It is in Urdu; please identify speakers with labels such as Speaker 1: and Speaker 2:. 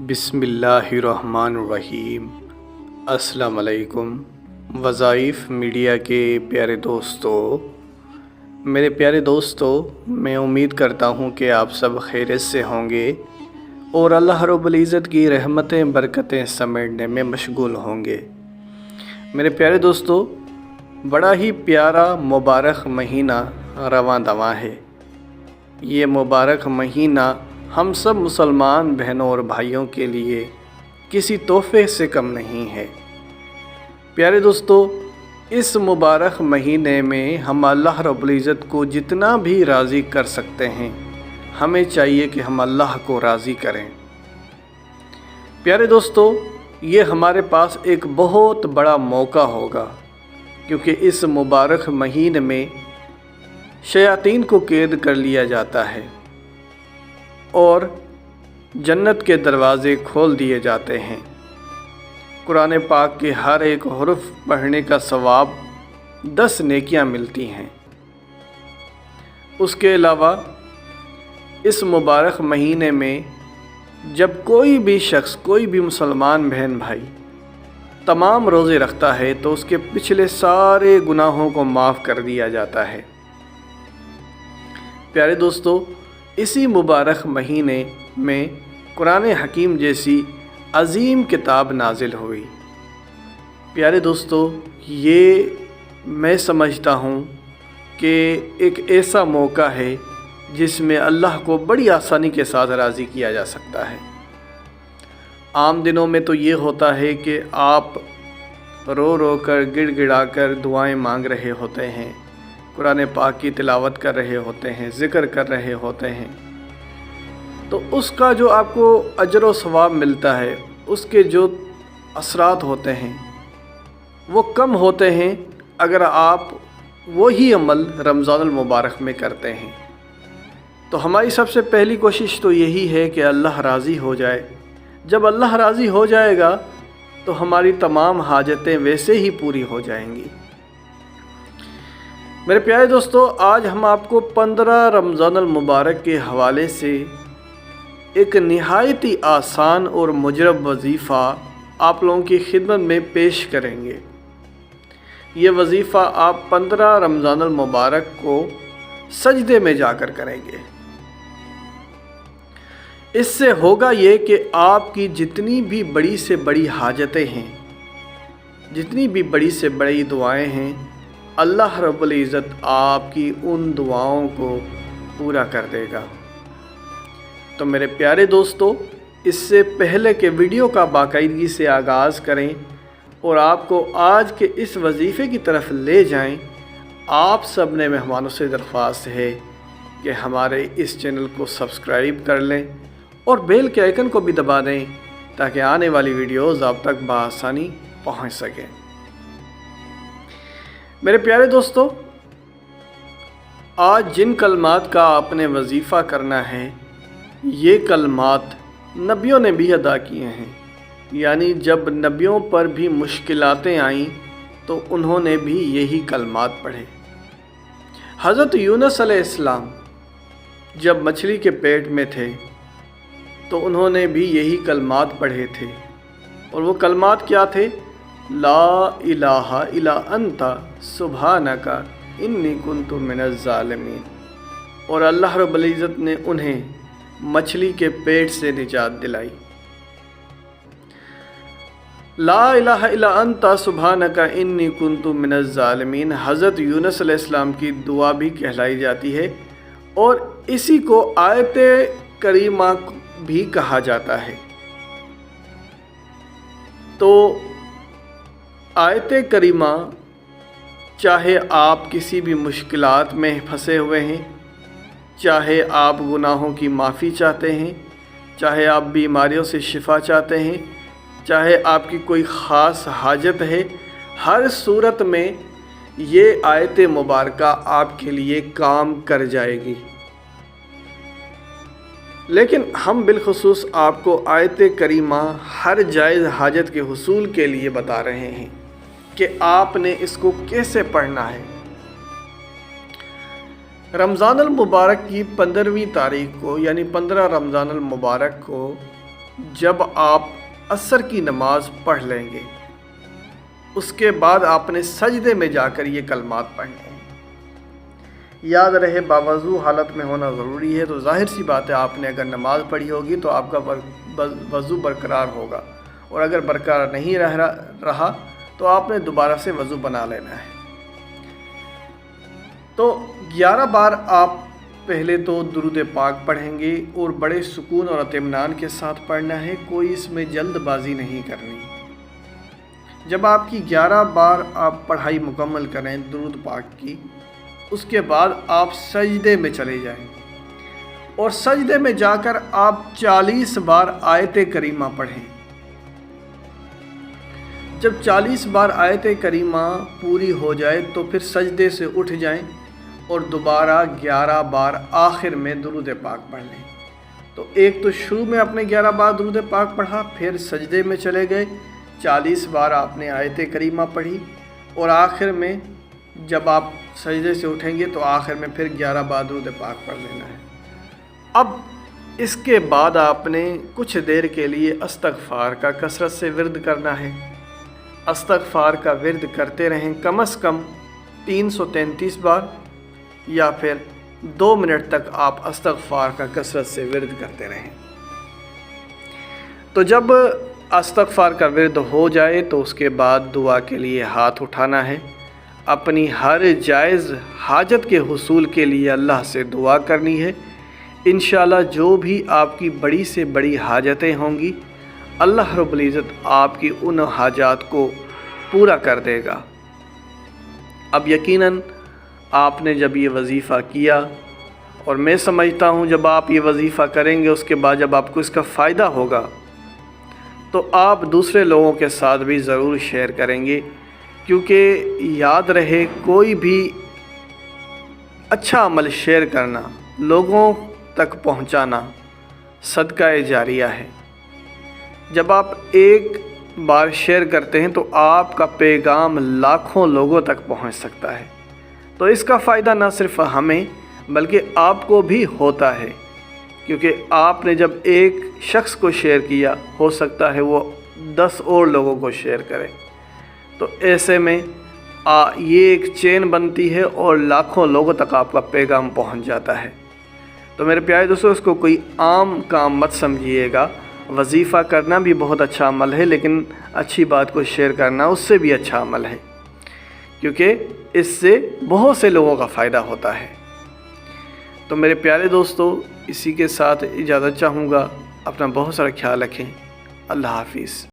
Speaker 1: بسم اللہ الرحمن الرحیم۔ السلام علیکم وظائف میڈیا کے پیارے دوستو، میرے پیارے دوستو، میں امید کرتا ہوں کہ آپ سب خیریت سے ہوں گے اور اللہ رب العزت کی رحمتیں برکتیں سمیٹنے میں مشغول ہوں گے۔ میرے پیارے دوستو، بڑا ہی پیارا مبارک مہینہ رواں دواں ہے۔ یہ مبارک مہینہ ہم سب مسلمان بہنوں اور بھائیوں کے لیے کسی تحفے سے کم نہیں ہے۔ پیارے دوستو، اس مبارک مہینے میں ہم اللہ رب العزت کو جتنا بھی راضی کر سکتے ہیں، ہمیں چاہیے کہ ہم اللہ کو راضی کریں۔ پیارے دوستو، یہ ہمارے پاس ایک بہت بڑا موقع ہوگا، کیونکہ اس مبارک مہینے میں شیاطین کو قید کر لیا جاتا ہے اور جنت کے دروازے کھول دیے جاتے ہیں۔ قرآن پاک کے ہر ایک حرف پڑھنے کا ثواب 10 نیکیاں ملتی ہیں۔ اس کے علاوہ اس مبارک مہینے میں جب کوئی بھی شخص، کوئی بھی مسلمان بہن بھائی تمام روزے رکھتا ہے تو اس کے پچھلے سارے گناہوں کو معاف کر دیا جاتا ہے۔ پیارے دوستو، اسی مبارک مہینے میں قرآن حکیم جیسی عظیم کتاب نازل ہوئی۔ پیارے دوستو، یہ میں سمجھتا ہوں کہ ایک ایسا موقع ہے جس میں اللہ کو بڑی آسانی کے ساتھ راضی کیا جا سکتا ہے۔ عام دنوں میں تو یہ ہوتا ہے کہ آپ رو رو کر، گڑ گڑا کر دعائیں مانگ رہے ہوتے ہیں، قرآن پاک کی تلاوت کر رہے ہوتے ہیں، ذکر کر رہے ہوتے ہیں، تو اس کا جو آپ کو اجر و ثواب ملتا ہے، اس کے جو اثرات ہوتے ہیں وہ کم ہوتے ہیں اگر آپ وہی عمل رمضان المبارک میں کرتے ہیں۔ تو ہماری سب سے پہلی کوشش تو یہی ہے کہ اللہ راضی ہو جائے۔ جب اللہ راضی ہو جائے گا تو ہماری تمام حاجتیں ویسے ہی پوری ہو جائیں گی۔ میرے پیارے دوستو، آج ہم آپ کو 15 رمضان المبارک کے حوالے سے ایک نہایت ہی آسان اور مجرب وظیفہ آپ لوگوں کی خدمت میں پیش کریں گے۔ یہ وظیفہ آپ 15 رمضان المبارک کو سجدے میں جا کر کریں گے۔ اس سے ہوگا یہ کہ آپ کی جتنی بھی بڑی سے بڑی حاجتیں ہیں، جتنی بھی بڑی سے بڑی دعائیں ہیں، اللہ رب العزت آپ کی ان دعاؤں کو پورا کر دے گا۔ تو میرے پیارے دوستو، اس سے پہلے کہ ویڈیو کا باقاعدگی سے آغاز کریں اور آپ کو آج کے اس وظیفے کی طرف لے جائیں، آپ سب نے مہمانوں سے درخواست ہے کہ ہمارے اس چینل کو سبسکرائب کر لیں اور بیل کے آئیکن کو بھی دبا دیں تاکہ آنے والی ویڈیوز آپ تک بآسانی پہنچ سکیں۔ میرے پیارے دوستو، آج جن کلمات کا آپ نے وظیفہ کرنا ہے، یہ کلمات نبیوں نے بھی ادا کیے ہیں، یعنی جب نبیوں پر بھی مشکلاتیں آئیں تو انہوں نے بھی یہی کلمات پڑھے۔ حضرت یونس علیہ السلام جب مچھلی کے پیٹ میں تھے تو انہوں نے بھی یہی کلمات پڑھے تھے، اور وہ کلمات کیا تھے؟ لا الہ الا انت سبحانک انی کنت من الظالمین۔ اور اللہ رب العزت نے انہیں مچھلی کے پیٹ سے نجات دلائی۔ لا الہ الا انت سبحانک انی کنت من الظالمین حضرت یونس علیہ السلام کی دعا بھی کہلائی جاتی ہے، اور اسی کو آیت کریمہ بھی کہا جاتا ہے۔ تو آیت کریمہ، چاہے آپ کسی بھی مشکلات میں پھنسے ہوئے ہیں، چاہے آپ گناہوں کی معافی چاہتے ہیں، چاہے آپ بیماریوں سے شفا چاہتے ہیں، چاہے آپ کی کوئی خاص حاجت ہے، ہر صورت میں یہ آیت مبارکہ آپ کے لیے کام کر جائے گی۔ لیکن ہم بالخصوص آپ کو آیت کریمہ ہر جائز حاجت کے حصول کے لیے بتا رہے ہیں کہ آپ نے اس کو کیسے پڑھنا ہے۔ رمضان المبارک کی 15ویں تاریخ کو، یعنی 15 رمضان المبارک کو جب آپ عصر کی نماز پڑھ لیں گے اس کے بعد آپ نے سجدے میں جا کر یہ کلمات پڑھنے ہیں۔ یاد رہے باوضو حالت میں ہونا ضروری ہے، تو ظاہر سی بات ہے آپ نے اگر نماز پڑھی ہوگی تو آپ کا وضو برقرار ہوگا، اور اگر برقرار نہیں رہا تو آپ نے دوبارہ سے وضو بنا لینا ہے۔ تو 11 بار آپ پہلے تو درود پاک پڑھیں گے اور بڑے سکون اور اطمینان کے ساتھ پڑھنا ہے، کوئی اس میں جلد بازی نہیں کرنی۔ جب آپ کی 11 بار آپ پڑھائی مکمل کریں درود پاک کی، اس کے بعد آپ سجدے میں چلے جائیں اور سجدے میں جا کر آپ 40 بار آیت کریمہ پڑھیں۔ جب 40 بار آیت کریمہ پوری ہو جائے تو پھر سجدے سے اٹھ جائیں اور دوبارہ 11 بار آخر میں درود پاک پڑھ لیں۔ تو ایک تو شروع میں آپ نے 11 بار درود پاک پڑھا، پھر سجدے میں چلے گئے، 40 بار آپ نے آیت کریمہ پڑھی، اور آخر میں جب آپ سجدے سے اٹھیں گے تو آخر میں پھر 11 بار درود پاک پڑھ لینا ہے۔ اب اس کے بعد آپ نے کچھ دیر کے لیے استغفار کا کثرت سے ورد کرنا ہے۔ استغفار کا ورد کرتے رہیں کم از کم 333 بار، یا پھر 2 منٹ تک آپ استغفار کا کثرت سے ورد کرتے رہیں۔ تو جب استغفار کا ورد ہو جائے تو اس کے بعد دعا کے لیے ہاتھ اٹھانا ہے، اپنی ہر جائز حاجت کے حصول کے لیے اللہ سے دعا کرنی ہے۔ انشاءاللہ جو بھی آپ کی بڑی سے بڑی حاجتیں ہوں گی، اللہ رب العزت آپ کی ان حاجات کو پورا کر دے گا۔ اب یقیناً آپ نے جب یہ وظیفہ کیا، اور میں سمجھتا ہوں جب آپ یہ وظیفہ کریں گے اس کے بعد جب آپ کو اس کا فائدہ ہوگا تو آپ دوسرے لوگوں کے ساتھ بھی ضرور شیئر کریں گے، کیونکہ یاد رہے کوئی بھی اچھا عمل شیئر کرنا، لوگوں تک پہنچانا صدقہ جاریہ ہے۔ جب آپ ایک بار شیئر کرتے ہیں تو آپ کا پیغام لاکھوں لوگوں تک پہنچ سکتا ہے، تو اس کا فائدہ نہ صرف ہمیں بلکہ آپ کو بھی ہوتا ہے، کیونکہ آپ نے جب ایک شخص کو شیئر کیا ہو سکتا ہے وہ 10 اور لوگوں کو شیئر کرے، تو ایسے میں یہ ایک چین بنتی ہے اور لاکھوں لوگوں تک آپ کا پیغام پہنچ جاتا ہے۔ تو میرے پیارے دوستو، اس کو کوئی عام کام مت سمجھیے گا، وظیفہ کرنا بھی بہت اچھا عمل ہے، لیکن اچھی بات کو شیئر کرنا اس سے بھی اچھا عمل ہے، کیونکہ اس سے بہت سے لوگوں کا فائدہ ہوتا ہے۔ تو میرے پیارے دوستو، اسی کے ساتھ اجازت چاہوں گا، اپنا بہت سارا خیال رکھیں۔ اللہ حافظ۔